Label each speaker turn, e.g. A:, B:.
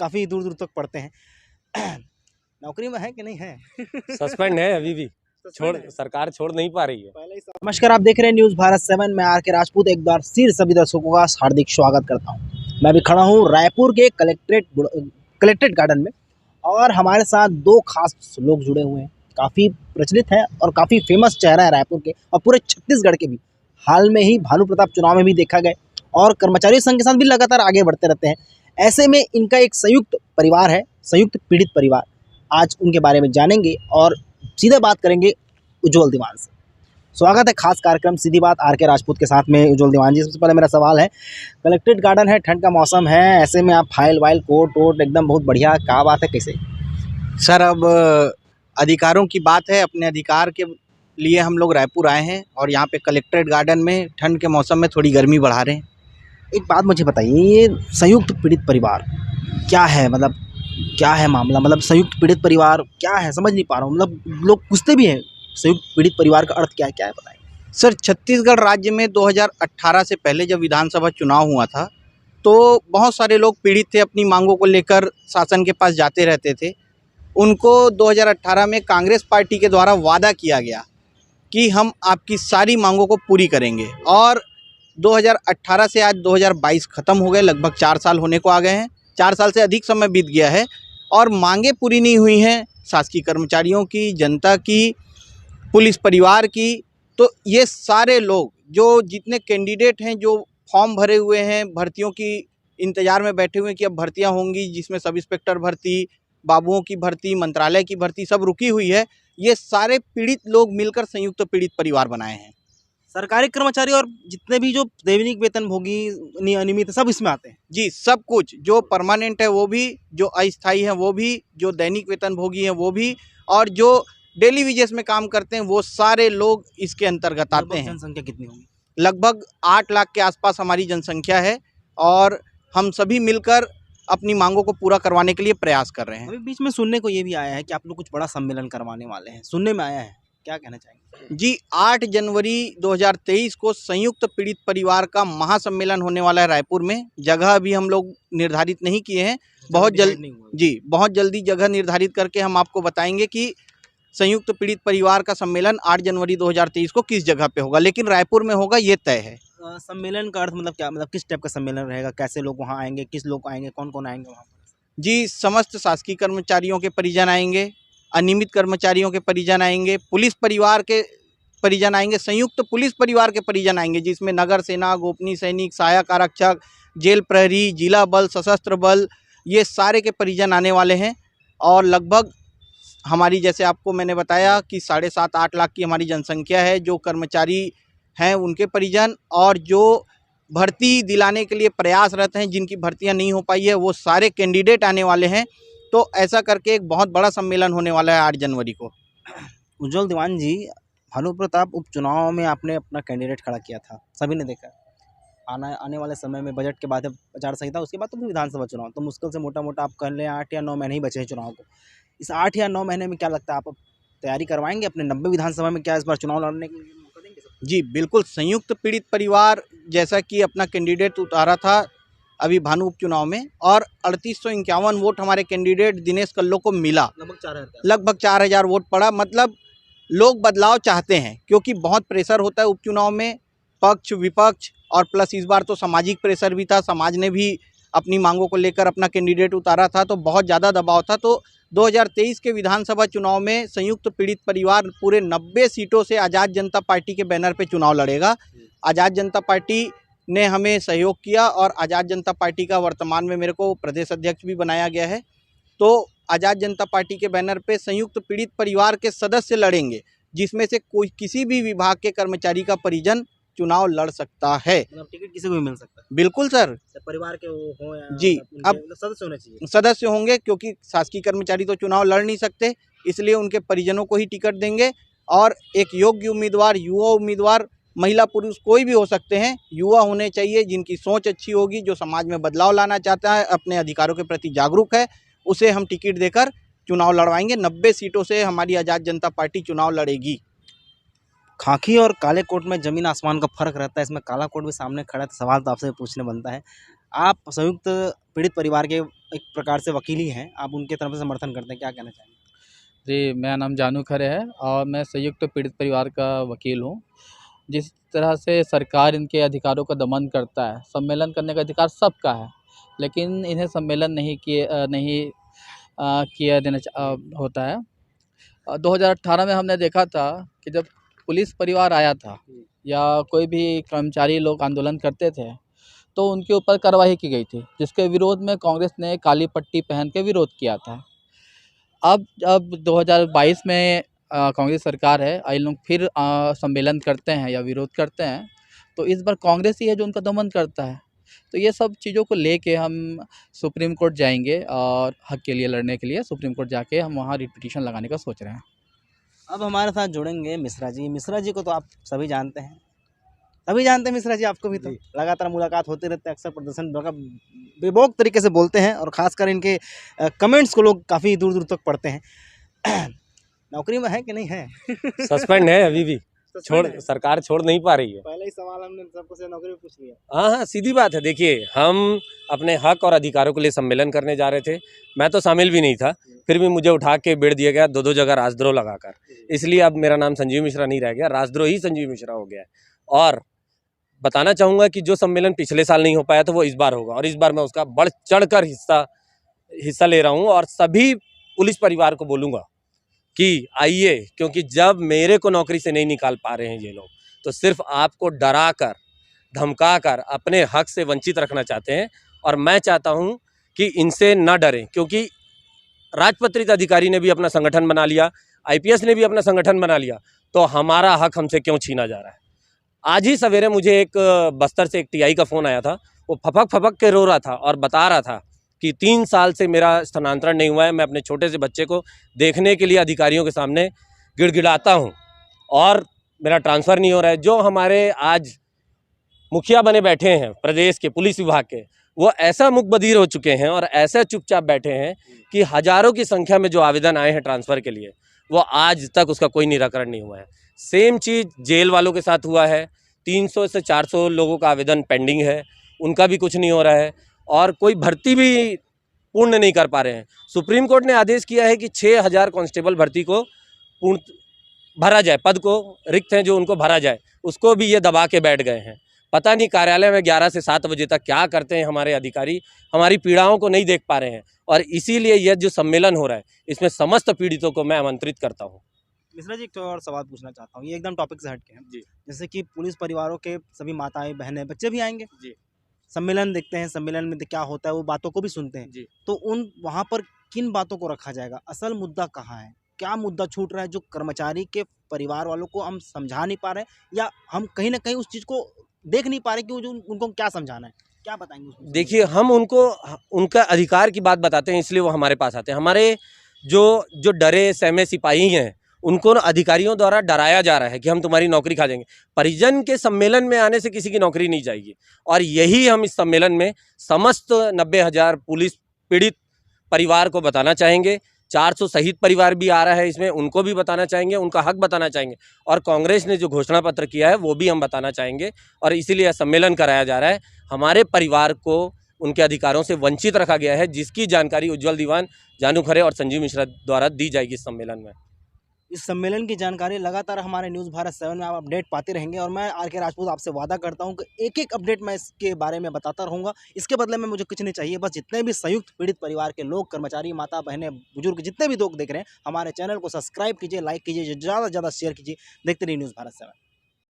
A: काफ़ी दूर दूर तक पढ़ते हैं। नौकरी में है कि नहीं है?
B: सस्पेंड है अभी भी, सरकार छोड़ नहीं पा रही है।
A: नमस्कार, आप देख रहे हैं न्यूज़ भारत 7 में आर के राजपूत एक बार फिर सभी दर्शकों का हार्दिक स्वागत करता हूं। मैं भी खड़ा हूं रायपुर के कलेक्ट्रेट गार्डन में और हमारे साथ दो खास लोग जुड़े हुए हैं। काफ़ी प्रचलित है और काफ़ी फेमस चेहरा है रायपुर के और पूरे छत्तीसगढ़ के भी। हाल में ही भानु प्रताप चुनाव में भी देखा गया और कर्मचारी संघ के साथ भी लगातार आगे बढ़ते रहते हैं। ऐसे में इनका एक संयुक्त परिवार है, संयुक्त पीड़ित परिवार। आज उनके बारे में जानेंगे और सीधे बात करेंगे उज्जवल दीवान से। स्वागत है खास कार्यक्रम सीधी बात आर के राजपूत के साथ में उज्जवल दीवान जी। सबसे पहले मेरा सवाल है, कलेक्ट्रेट गार्डन है, ठंड का मौसम है, ऐसे में आप फाइल वाइल कोट वोट एकदम बहुत बढ़िया, क्या बात है, कैसे?
C: सर, अब अधिकारों की बात है। अपने अधिकार के लिए हम लोग रायपुर आए हैं और यहाँ पे कलेक्ट्रेट गार्डन में ठंड के मौसम में थोड़ी गर्मी बढ़ा रहे हैं।
A: एक बात मुझे बताइए, ये संयुक्त पीड़ित परिवार क्या है? मतलब क्या है मामला? मतलब संयुक्त पीड़ित परिवार क्या है, समझ नहीं पा रहा हूँ। मतलब लोग पूछते भी हैं संयुक्त पीड़ित परिवार का अर्थ क्या है, बताएं?
C: सर, छत्तीसगढ़ राज्य में 2018 से पहले जब विधानसभा चुनाव हुआ था तो बहुत सारे लोग पीड़ित थे, अपनी मांगों को लेकर शासन के पास जाते रहते थे। उनको 2018 में कांग्रेस पार्टी के द्वारा वादा किया गया कि हम आपकी सारी मांगों को पूरी करेंगे और 2018 से आज 2022 ख़त्म हो गए, लगभग 4 साल होने को आ गए हैं। 4 साल से अधिक समय बीत गया है और मांगें पूरी नहीं हुई हैं, शासकीय कर्मचारियों की, जनता की, पुलिस परिवार की। तो ये सारे लोग, जो जितने कैंडिडेट हैं, जो फॉर्म भरे हुए हैं, भर्तियों की इंतज़ार में बैठे हुए हैं कि अब भर्तियां होंगी, जिसमें सब इंस्पेक्टर भर्ती, बाबुओं की भर्ती, मंत्रालय की भर्ती सब रुकी हुई है। ये सारे पीड़ित लोग मिलकर संयुक्त पीड़ित परिवार बनाए हैं।
A: सरकारी कर्मचारी और जितने भी जो दैनिक वेतनभोगी अनियमित सब इसमें आते हैं?
C: जी, सब कुछ, जो परमानेंट है वो भी, जो अस्थायी है वो भी, जो दैनिक वेतनभोगी हैं वो भी, और जो डेली वेजेस में काम करते हैं वो सारे लोग इसके अंतर्गत आते हैं।
A: जनसंख्या कितनी होगी?
C: लगभग 8 लाख के आसपास हमारी जनसंख्या है और हम सभी मिलकर अपनी मांगों को पूरा करवाने के लिए प्रयास कर रहे हैं।
A: अभी बीच में सुनने को ये भी आया है कि आप लोग कुछ बड़ा सम्मेलन करवाने वाले हैं, सुनने में आया है, क्या कहना चाहेंगे?
C: जी, 8 जनवरी 2023 को संयुक्त पीड़ित परिवार का महासम्मेलन होने वाला है रायपुर में। जगह अभी हम लोग निर्धारित नहीं किए हैं, बहुत जल्दी जगह निर्धारित करके हम आपको बताएंगे कि संयुक्त पीड़ित परिवार का सम्मेलन 8 जनवरी 2023 को किस जगह पे होगा, लेकिन रायपुर में होगा, ये तय है।
A: सम्मेलन का अर्थ मतलब क्या, मतलब किस टाइप का सम्मेलन रहेगा, कैसे लोग वहाँ आएंगे, किस लोग आएंगे, कौन कौन आएंगे वहाँ पर?
C: जी, समस्त शासकीय कर्मचारियों के परिजन आएंगे, अनियमित कर्मचारियों के परिजन आएंगे, पुलिस परिवार के परिजन आएंगे, संयुक्त पुलिस परिवार के परिजन आएंगे, जिसमें नगर सेना, गोपनीय सैनिक, सहायक आरक्षक, जेल प्रहरी, जिला बल, सशस्त्र बल, ये सारे के परिजन आने वाले हैं। और लगभग हमारी, जैसे आपको मैंने बताया कि 7.5-8 लाख की हमारी जनसंख्या है, जो कर्मचारी हैं उनके परिजन, और जो भर्ती दिलाने के लिए प्रयासरत हैं, जिनकी भर्तियां नहीं हो पाई है, वो सारे कैंडिडेट आने वाले हैं। तो ऐसा करके एक बहुत बड़ा सम्मेलन होने वाला है 8 जनवरी को।
A: उज्जवल दीवान जी, भानु प्रताप उपचुनाव में आपने अपना कैंडिडेट खड़ा किया था, सभी ने देखा। आने वाले समय में बजट के बाद आचार संहिता, उसके बाद तो विधानसभा चुनाव, तो मुश्किल से मोटा मोटा आप कह लें 8 या 9 महीने ही बचे हैं चुनाव को। इस 8 या 9 महीने में क्या लगता है, आप तैयारी करवाएंगे अपने 90 विधानसभा में? क्या इस बार चुनाव लड़ने के लिए मौका देंगे?
C: जी बिल्कुल, संयुक्त पीड़ित परिवार जैसा कि अपना कैंडिडेट उतारा था अभी भानु उपचुनाव में, और 3851 वोट हमारे कैंडिडेट दिनेश कल्लो को मिला। लगभग 4000 वोट पड़ा। मतलब लोग बदलाव चाहते हैं, क्योंकि बहुत प्रेशर होता है उपचुनाव में, पक्ष विपक्ष, और प्लस इस बार तो सामाजिक प्रेशर भी था। समाज ने भी अपनी मांगों को लेकर अपना कैंडिडेट उतारा था, तो बहुत ज़्यादा दबाव था। तो 2023 के विधानसभा चुनाव में संयुक्त पीड़ित परिवार पूरे 90 सीटों से आज़ाद जनता पार्टी के बैनर पे चुनाव लड़ेगा। आज़ाद जनता पार्टी ने हमें सहयोग किया और आज़ाद जनता पार्टी का वर्तमान में मेरे को प्रदेश अध्यक्ष भी बनाया गया है। तो आज़ाद जनता पार्टी के बैनर पे संयुक्त पीड़ित परिवार के सदस्य लड़ेंगे, जिसमें से कोई किसी भी विभाग के कर्मचारी का परिजन चुनाव लड़ सकता है।
A: मतलब टिकट किसी को भी मिल सकता है?
C: बिल्कुल सर,
A: परिवार के हो या
C: जी, अब
A: सदस्य होने चाहिए।
C: सदस्य होंगे, क्योंकि शासकीय कर्मचारी तो चुनाव लड़ नहीं सकते, इसलिए उनके परिजनों को ही टिकट देंगे। और एक योग्य उम्मीदवार, युवा उम्मीदवार, महिला पुरुष कोई भी हो सकते हैं, युवा होने चाहिए, जिनकी सोच अच्छी होगी, जो समाज में बदलाव लाना चाहता है, अपने अधिकारों के प्रति जागरूक है, उसे हम टिकट देकर चुनाव लड़वाएंगे। 90 सीटों से हमारी आज़ाद जनता पार्टी चुनाव लड़ेगी।
A: खाकी और काले कोट में ज़मीन आसमान का फ़र्क रहता है, इसमें काला कोट भी सामने खड़ा है, तो सवाल तो आपसे पूछने बनता है, आप संयुक्त पीड़ित परिवार के एक प्रकार से वकील ही हैं, आप उनके तरफ से समर्थन करते हैं, क्या कहना चाहेंगे?
D: जी, मेरा नाम जानू खरे है और मैं संयुक्त पीड़ित परिवार का वकील हूँ। जिस तरह से सरकार इनके अधिकारों का दमन करता है, सम्मेलन करने का अधिकार सबका है, लेकिन इन्हें सम्मेलन नहीं किया होता है। 2018 में हमने देखा था कि जब पुलिस परिवार आया था या कोई भी कर्मचारी लोग आंदोलन करते थे, तो उनके ऊपर कार्रवाई की गई थी, जिसके विरोध में कांग्रेस ने काली पट्टी पहन के विरोध किया था। अब 2022 में कांग्रेस सरकार है और इन लोग फिर सम्मेलन करते हैं या विरोध करते हैं, तो इस बार कांग्रेस ही है जो उनका दमन करता है। तो ये सब चीज़ों को लेके हम सुप्रीम कोर्ट जाएंगे और हक के लिए लड़ने के लिए सुप्रीम कोर्ट जाके हम वहाँ रिट पिटीशन लगाने का सोच रहे हैं।
A: अब हमारे साथ जुड़ेंगे मिश्रा जी। मिश्रा जी को तो आप सभी जानते हैं, सभी जानते हैं मिश्रा जी, आपको भी तो लगातार मुलाकात होते रहते हैं, अक्सर प्रदर्शन बेबाक तरीके से बोलते हैं और ख़ासकर इनके कमेंट्स को लोग काफ़ी दूर दूर तक पढ़ते हैं। नौकरी में है कि नहीं है?
B: सस्पेंड है अभी भी, सरकार छोड़ नहीं पा रही है।
A: पहले ही सवाल हमने सबको से नौकरी पूछ लिया।
B: हाँ हाँ, सीधी बात है। देखिए, हम अपने हक और अधिकारों के लिए सम्मेलन करने जा रहे थे, मैं तो शामिल भी नहीं था, फिर भी मुझे उठा के बेड़ दिया गया 2-2 जगह राजद्रोह लगाकर। इसलिए अब मेरा नाम संजीव मिश्रा नहीं रह गया, राजद्रोह ही संजीव मिश्रा हो गया है। और बताना चाहूँगा कि जो सम्मेलन पिछले साल नहीं हो पाया था वो इस बार होगा, और इस बार मैं उसका बढ़ चढ़ कर हिस्सा ले रहा हूँ और सभी पुलिस परिवार को बोलूँगा कि आइए, क्योंकि जब मेरे को नौकरी से नहीं निकाल पा रहे हैं ये लोग, तो सिर्फ आपको डरा कर, धमका कर अपने हक से वंचित रखना चाहते हैं। और मैं चाहता हूं कि इनसे न डरें, क्योंकि राजपत्रित अधिकारी ने भी अपना संगठन बना लिया, आईपीएस ने भी अपना संगठन बना लिया, तो हमारा हक हमसे क्यों छीना जा रहा है? आज ही सवेरे मुझे एक बस्तर से एक टीआई का फ़ोन आया था, वो फपक के रो रहा था और बता रहा था कि 3 साल से मेरा स्थानांतरण नहीं हुआ है, मैं अपने छोटे से बच्चे को देखने के लिए अधिकारियों के सामने गिड़गिड़ाता हूं और मेरा ट्रांसफ़र नहीं हो रहा है। जो हमारे आज मुखिया बने बैठे हैं प्रदेश के पुलिस विभाग के, वो ऐसा मुकबधीर हो चुके हैं और ऐसा चुपचाप बैठे हैं कि हज़ारों की संख्या में जो आवेदन आए हैं ट्रांसफ़र के लिए, वो आज तक उसका कोई निराकरण नहीं हुआ है। सेम चीज़ जेल वालों के साथ हुआ है, 300 से 400 लोगों का आवेदन पेंडिंग है, उनका भी कुछ नहीं हो रहा है और कोई भर्ती भी पूर्ण नहीं कर पा रहे हैं। सुप्रीम कोर्ट ने आदेश किया है कि 6000 कांस्टेबल भर्ती को पूर्ण भरा जाए, पद को रिक्त हैं जो उनको भरा जाए, उसको भी ये दबा के बैठ गए हैं। पता नहीं कार्यालय में 11 से 7 बजे तक क्या करते हैं हमारे अधिकारी, हमारी पीड़ाओं को नहीं देख पा रहे हैं। और इसीलिए यह जो सम्मेलन हो रहा है, इसमें समस्त पीड़ितों को मैं आमंत्रित करता हूँ।
A: मिश्रा जी, एक तो और सवाल पूछना चाहता हूँ, ये एकदम टॉपिक से हट के हैं जी। जैसे कि पुलिस परिवारों के सभी माताएं बहनें बच्चे भी आएंगे जी, सम्मेलन देखते हैं, सम्मेलन में क्या होता है वो बातों को भी सुनते हैं जी, तो उन वहाँ पर किन बातों को रखा जाएगा? असल मुद्दा कहाँ है? क्या मुद्दा छूट रहा है जो कर्मचारी के परिवार वालों को हम समझा नहीं पा रहे हैं, या हम कहीं ना कहीं उस चीज़ को देख नहीं पा रहे कि उनको क्या समझाना है? क्या बताएंगे उसमें?
B: देखिए, हम उनको उनका अधिकार की बात बताते हैं, इसलिए वो हमारे पास आते हैं। हमारे जो डरे सहमे सिपाही हैं, उनको अधिकारियों द्वारा डराया जा रहा है कि हम तुम्हारी नौकरी खा जाएंगे। परिजन के सम्मेलन में आने से किसी की नौकरी नहीं जाएगी, और यही हम इस सम्मेलन में समस्त 90,000 पुलिस पीड़ित परिवार को बताना चाहेंगे। 400 शहीद परिवार भी आ रहा है इसमें, उनको भी बताना चाहेंगे, उनका हक बताना चाहेंगे, और कांग्रेस ने जो घोषणा पत्र किया है वो भी हम बताना चाहेंगे। और इसीलिए सम्मेलन कराया जा रहा है। हमारे परिवार को उनके अधिकारों से वंचित रखा गया है, जिसकी जानकारी उज्जवल दीवान, जानू खरे और संजीव मिश्रा द्वारा दी जाएगी इस सम्मेलन में।
A: इस सम्मेलन की जानकारी लगातार हमारे न्यूज़ भारत 7 में आप अपडेट पाते रहेंगे, और मैं आर के राजपूत आपसे वादा करता हूं कि एक एक अपडेट मैं इसके बारे में बताता रहूंगा। इसके बदले में मुझे कुछ नहीं चाहिए, बस जितने भी संयुक्त पीड़ित परिवार के लोग, कर्मचारी, माता बहनें, बुजुर्ग, जितने भी लोग देख रहे हैं, हमारे चैनल को सब्सक्राइब कीजिए, लाइक कीजिए, ज़्यादा से ज़्यादा शेयर कीजिए। देखते रहिए न्यूज़ भारत 7।